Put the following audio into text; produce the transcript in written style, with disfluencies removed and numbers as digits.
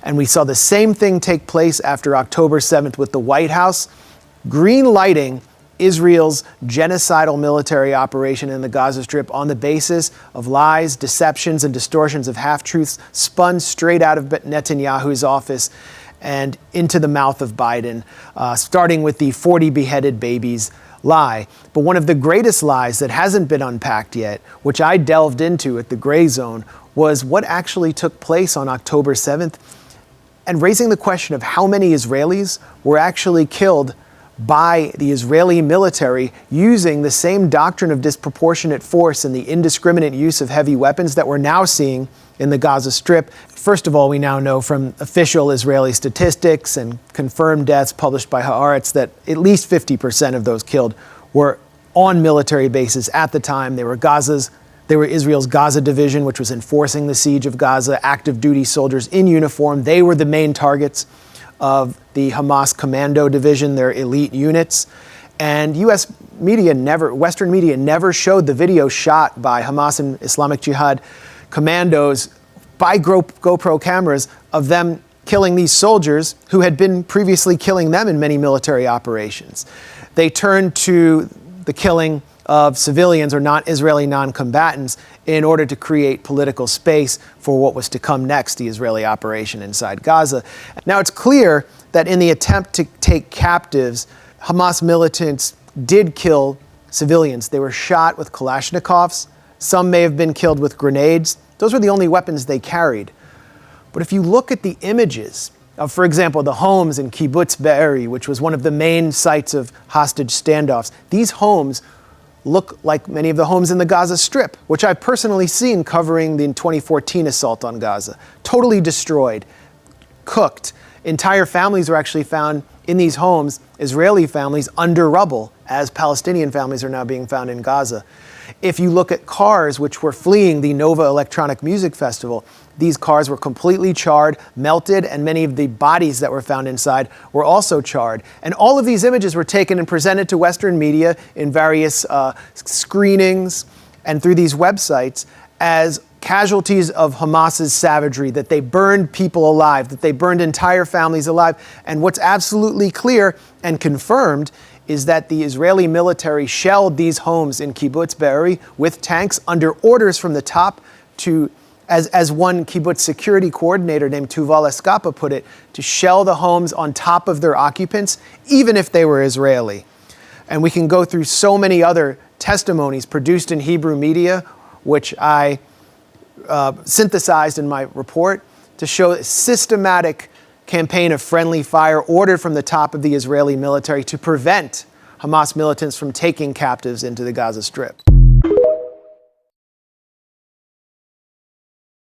And we saw the same thing take place after October 7th with the White House, green lighting Israel's genocidal military operation in the Gaza Strip on the basis of lies, deceptions, and distortions of half-truths spun straight out of Netanyahu's office and into the mouth of Biden, starting with the 40 beheaded babies lie. But one of the greatest lies that hasn't been unpacked yet, which I delved into at the Gray Zone, was what actually took place on October 7th, and raising the question of how many Israelis were actually killed by the Israeli military using the same doctrine of disproportionate force and the indiscriminate use of heavy weapons that we're now seeing in the Gaza Strip. First of all, we now know from official Israeli statistics and confirmed deaths published by Haaretz that at least 50% of those killed were on military bases at the time. They were Israel's Gaza division, which was enforcing the siege of Gaza, active duty soldiers in uniform. They were the main targets of the Hamas commando division, their elite units. And Western media never showed the video shot by Hamas and Islamic Jihad commandos by GoPro cameras of them killing these soldiers who had been previously killing them in many military operations. They turned to the killing of civilians or Israeli non-combatants in order to create political space for what was to come next, the Israeli operation inside Gaza. Now, it's clear that in the attempt to take captives, Hamas militants did kill civilians. They were shot with Kalashnikovs. Some may have been killed with grenades. Those were the only weapons they carried. But if you look at the images of, for example, the homes in Kibbutz Be'eri, which was one of the main sites of hostage standoffs, these homes look like many of the homes in the Gaza Strip, which I've personally seen covering the 2014 assault on Gaza. Totally destroyed, cooked. Entire families were actually found in these homes, Israeli families, under rubble, as Palestinian families are now being found in Gaza. If you look at cars which were fleeing the Nova Electronic Music Festival, these cars were completely charred, melted, and many of the bodies that were found inside were also charred. And all of these images were taken and presented to Western media in various screenings and through these websites as casualties of Hamas's savagery, that they burned people alive, that they burned entire families alive. And what's absolutely clear and confirmed is that the Israeli military shelled these homes in Kibbutz Be'eri with tanks under orders from the top to, as one kibbutz security coordinator named Tuval Eskapa put it, to shell the homes on top of their occupants, even if they were Israeli. And we can go through so many other testimonies produced in Hebrew media, which I synthesized in my report to show a systematic campaign of friendly fire ordered from the top of the Israeli military to prevent Hamas militants from taking captives into the Gaza Strip.